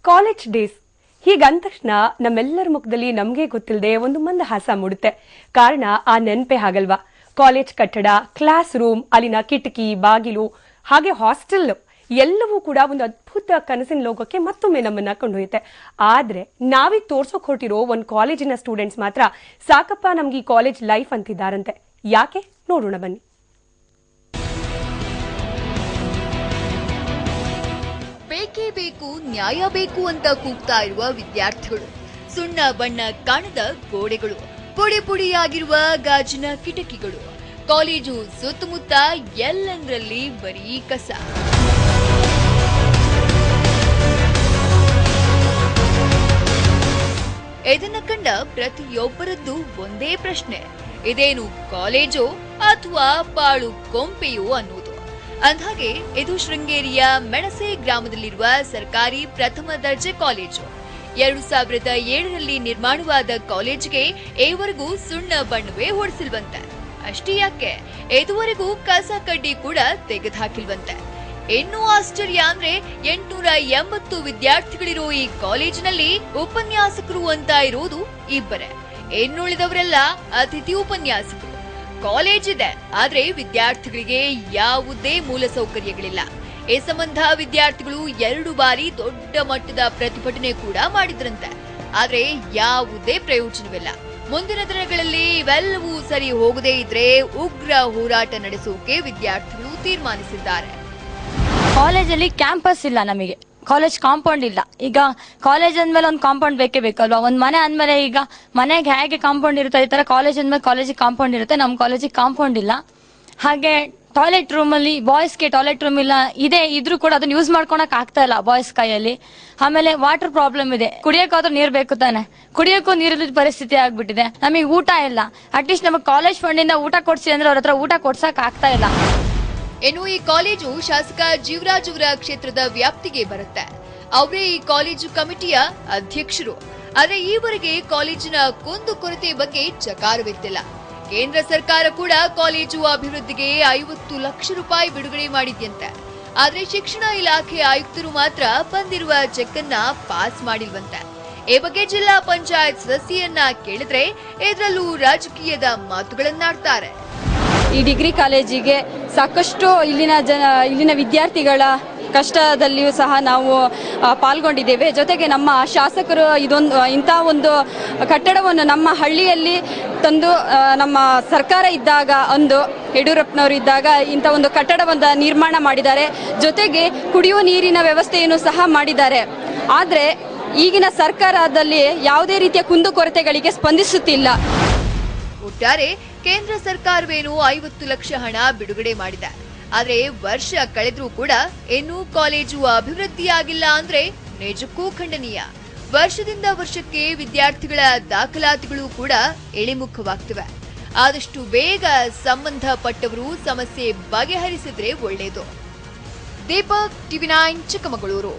College days ಹೀಗಂದ ತಕ್ಷಣ ನಮ್ಮೆಲ್ಲರ ಮುಖದಲ್ಲಿ ನಮಗೆ ಗೊತ್ತಿಲ್ಲದೆ ಒಂದು ಮಂದಹಾಸ ಮೂಡುತ್ತೆ. ಕಾರಣ ಆ ನೆನಪೇ ಹಾಗಲ್ವಾ. ಕಾಲೇಜ್ ಕಟ್ಟಡ, ಕ್ಲಾಸ್ ರೂಮ್, ಅಲ್ಲಿನ ಕಿಟಕಿ, ಬಾಗಿಲು, ಹಾಗೆ ಹಾಸ್ಟೆಲ್ ಎಲ್ಲವೂ ಕೂಡ ಒಂದು ಅದ್ಭುತ ಕನಸಿನ ಲೋಕಕ್ಕೆ ಮತ್ತೊಮ್ಮೆ ನಮ್ಮನ್ನ ಕೊಂಡೊಯ್ಯುತ್ತೆ. ಆದ್ರೆ ನಾವೀಗ ತೋರ್ಸೋಕ್ ಹೊರಟಿರೋ ಒಂದು ಕಾಲೇಜಿನ ಸ್ಟೂಡೆಂಟ್ಸ್ ಮಾತ್ರ ಸಾಕಪ್ಪ ನಮ್ಗೆ ಈ ಕಾಲೇಜ್ ಲೈಫ್ ಅಂತಿದ್ದಾರಂತೆ. ಯಾಕೆ ನೋಡೋಣ ಬನ್ನಿ. ಬೇಕೇ ಬೇಕು, ನ್ಯಾಯ ಬೇಕು ಅಂತ ಕೂಗ್ತಾ ಇರುವ ವಿದ್ಯಾರ್ಥಿಗಳು, ಸುಣ್ಣ ಬಣ್ಣ ಕಾಣದ ಗೋಡೆಗಳು, ಪುಡಿ ಪುಡಿಯಾಗಿರುವ ಗಾಜಿನ ಕಿಟಕಿಗಳು, ಕಾಲೇಜು ಸುತ್ತಮುತ್ತ ಎಲ್ಲಂದ್ರಲ್ಲಿ ಬರೀ ಕಸ. ಇದನ್ನ ಕಂಡ ಪ್ರತಿಯೊಬ್ಬರದ್ದು ಒಂದೇ ಪ್ರಶ್ನೆ, ಇದೇನು ಕಾಲೇಜೋ ಅಥವಾ ಪಾಳು ಕೊಂಪೆಯೋ ಅನ್ನೋದು. ಅಂದ್ಹಾಗೆ ಇದು ಶೃಂಗೇರಿಯ ಮೆಣಸೆ ಗ್ರಾಮದಲ್ಲಿರುವ ಸರ್ಕಾರಿ ಪ್ರಥಮ ದರ್ಜೆ ಕಾಲೇಜು. 2007ರಲ್ಲಿ ನಿರ್ಮಾಣವಾದ ಕಾಲೇಜಿಗೆ ಈವರೆಗೂ ಸುಣ್ಣ ಬಣ್ಣವೇ ಹೊಡಿಸಿಲ್ವಂತೆ. ಅಷ್ಟೇ ಯಾಕೆ, ಇದುವರೆಗೂ ಕಸ ಕಡ್ಡಿ ಕೂಡ ತೆಗೆದುಹಾಕಿಲ್ವಂತೆ. ಇನ್ನೂ ಆಶ್ಚರ್ಯ ಅಂದ್ರೆ 880 ವಿದ್ಯಾರ್ಥಿಗಳಿರೋ ಈ ಕಾಲೇಜಿನಲ್ಲಿ ಉಪನ್ಯಾಸಕರು ಅಂತ ಇರೋದು ಇಬ್ಬರೇ. ಇನ್ನುಳಿದವರೆಲ್ಲ ಅತಿಥಿ ಉಪನ್ಯಾಸಕರು. ಕಾಲೇಜ್ ಇದೆ, ಆದ್ರೆ ವಿದ್ಯಾರ್ಥಿಗಳಿಗೆ ಯಾವುದೇ ಮೂಲಸೌಕರ್ಯಗಳಿಲ್ಲ. ಈ ಸಂಬಂಧ ವಿದ್ಯಾರ್ಥಿಗಳು 2 ಬಾರಿ ದೊಡ್ಡ ಮಟ್ಟದ ಪ್ರತಿಭಟನೆ ಕೂಡ ಮಾಡಿದ್ರಂತೆ. ಆದ್ರೆ ಯಾವುದೇ ಪ್ರಯೋಜನವಿಲ್ಲ. ಮುಂದಿನ ದಿನಗಳಲ್ಲಿ ಇವೆಲ್ಲವೂ ಸರಿ ಹೋಗದೇ ಇದ್ರೆ ಉಗ್ರ ಹೋರಾಟ ನಡೆಸೋಕೆ ವಿದ್ಯಾರ್ಥಿಗಳು ತೀರ್ಮಾನಿಸಿದ್ದಾರೆ. ಕಾಲೇಜಲ್ಲಿ ಕ್ಯಾಂಪಸ್ ಇಲ್ಲ, ನಮಗೆ ಕಾಲೇಜ್ ಕಾಂಪೌಂಡ್ ಇಲ್ಲ. ಈಗ ಕಾಲೇಜ್ ಅಂದ್ಮೇಲೆ ಒಂದು ಕಾಂಪೌಂಡ್ ಬೇಕೇ ಬೇಕಲ್ವಾ. ಒಂದ್ ಮನೆ ಅಂದ್ಮೇಲೆ ಈಗ ಮನೆಗೆ ಹೇಗೆ ಕಾಂಪೌಂಡ್ ಇರುತ್ತೆ, ಈ ತರ ಕಾಲೇಜ್ ಅಂದ್ಮೇಲೆ ಕಾಲೇಜಿಗೆ ಕಾಂಪೌಂಡ್ ಇರುತ್ತೆ. ನಮ್ ಕಾಲೇಜಿಗೆ ಕಾಂಪೌಂಡ್ ಇಲ್ಲ. ಹಾಗೆ ಟಾಯ್ಲೆಟ್ ರೂಮ್ ಅಲ್ಲಿ ಬಾಯ್ಸ್ಗೆ ಟಾಯ್ಲೆಟ್ ರೂಮ್ ಇಲ್ಲ, ಇದ್ರೂ ಕೂಡ ಅದನ್ನ ಯೂಸ್ ಮಾಡ್ಕೊಳಕ್ ಆಗ್ತಾ ಇಲ್ಲ ಬಾಯ್ಸ್ ಕೈಯಲ್ಲಿ. ಆಮೇಲೆ ವಾಟರ್ ಪ್ರಾಬ್ಲಮ್ ಇದೆ, ಕುಡಿಯೋಕಾದ್ರೂ ನೀರ್ ಬೇಕು ತಾನೆ, ಕುಡಿಯೋಕ್ಕೂ ನೀರಿನ ಪರಿಸ್ಥಿತಿ ಆಗ್ಬಿಟ್ಟಿದೆ. ನಮಗೆ ಊಟ ಇಲ್ಲ, ಅಟ್ಲೀಸ್ಟ್ ನಮಗೆ ಕಾಲೇಜ್ ಫಂಡ್ ಇಂದ ಊಟ ಕೊಡ್ಸಿ ಅಂದ್ರೆ ಅವ್ರ ಹತ್ರ ಊಟ ಕೊಡ್ಸಕ್ ಆಗ್ತಾ ಇಲ್ಲ. ಇನ್ನು ಈ ಕಾಲೇಜು ಶಾಸಕ ಜೀವರಾಜ್ ಅವರ ಕ್ಷೇತ್ರದ ವ್ಯಾಪ್ತಿಗೆ ಬರುತ್ತೆ. ಅವರೇ ಈ ಕಾಲೇಜು ಕಮಿಟಿಯ ಅಧ್ಯಕ್ಷರು. ಆದ್ರೆ ಈವರೆಗೆ ಕಾಲೇಜಿನ ಕುಂದು ಕೊರತೆ ಬಗ್ಗೆ ಚಕಾರವೆತ್ತಿಲ್ಲ. ಕೇಂದ್ರ ಸರ್ಕಾರ ಕೂಡ ಕಾಲೇಜು ಅಭಿವೃದ್ಧಿಗೆ 50 ಲಕ್ಷ ರೂಪಾಯಿ ಬಿಡುಗಡೆ ಮಾಡಿದ್ಯಂತೆ. ಆದ್ರೆ ಶಿಕ್ಷಣ ಇಲಾಖೆ ಆಯುಕ್ತರು ಮಾತ್ರ ಬಂದಿರುವ ಚೆಕ್ ಅನ್ನ ಪಾಸ್ ಮಾಡಿಲ್ವಂತೆ. ಈ ಬಗ್ಗೆ ಜಿಲ್ಲಾ ಪಂಚಾಯತ್ ಸದಸ್ಯರನ್ನ ಕೇಳಿದ್ರೆ ಇದರಲ್ಲೂ ರಾಜಕೀಯದ ಮಾತುಗಳನ್ನಾಡ್ತಾರೆ. ಈ ಡಿಗ್ರಿ ಕಾಲೇಜಿಗೆ ಸಾಕಷ್ಟು ಇಲ್ಲಿನ ವಿದ್ಯಾರ್ಥಿಗಳ ಕಷ್ಟದಲ್ಲಿಯೂ ಸಹ ನಾವು ಪಾಲ್ಗೊಂಡಿದ್ದೇವೆ. ಜೊತೆಗೆ ನಮ್ಮ ಶಾಸಕರು ಇಂಥ ಒಂದು ಕಟ್ಟಡವನ್ನು ನಮ್ಮ ಹಳ್ಳಿಯಲ್ಲಿ ತಂದು, ನಮ್ಮ ಸರ್ಕಾರ ಇದ್ದಾಗ, ಒಂದು ಯಡಿಯೂರಪ್ಪನವರು ಇದ್ದಾಗ ಇಂಥ ಒಂದು ಕಟ್ಟಡವನ್ನು ನಿರ್ಮಾಣ ಮಾಡಿದ್ದಾರೆ. ಜೊತೆಗೆ ಕುಡಿಯುವ ನೀರಿನ ವ್ಯವಸ್ಥೆಯನ್ನು ಸಹ ಮಾಡಿದ್ದಾರೆ. ಆದರೆ ಈಗಿನ ಸರ್ಕಾರದಲ್ಲಿ ಯಾವುದೇ ರೀತಿಯ ಕುಂದುಕೊರತೆಗಳಿಗೆ ಸ್ಪಂದಿಸುತ್ತಿಲ್ಲ. ಒಟ್ಟಾರೆ ಕೇಂದ್ರ ಸರ್ಕಾರವೇನು 50 ಲಕ್ಷ ಹಣ ಬಿಡುಗಡೆ ಮಾಡಿದೆ. ಆದ್ರೆ ವರ್ಷ ಕಳೆದ್ರೂ ಕೂಡ ಇನ್ನೂ ಕಾಲೇಜು ಅಭಿವೃದ್ಧಿಯಾಗಿಲ್ಲ ಅಂದ್ರೆ ನಿಜಕ್ಕೂ ಖಂಡನೀಯ. ವರ್ಷದಿಂದ ವರ್ಷಕ್ಕೆ ವಿದ್ಯಾರ್ಥಿಗಳ ದಾಖಲಾತಿಗಳು ಕೂಡ ಇಳಿಮುಖವಾಗ್ತಿವೆ. ಆದಷ್ಟು ಬೇಗ ಸಂಬಂಧಪಟ್ಟವರು ಸಮಸ್ಯೆ ಬಗೆಹರಿಸಿದ್ರೆ ಒಳ್ಳೆಯದು. ದೀಪಕ್, TV9 ಚಿಕ್ಕಮಗಳೂರು.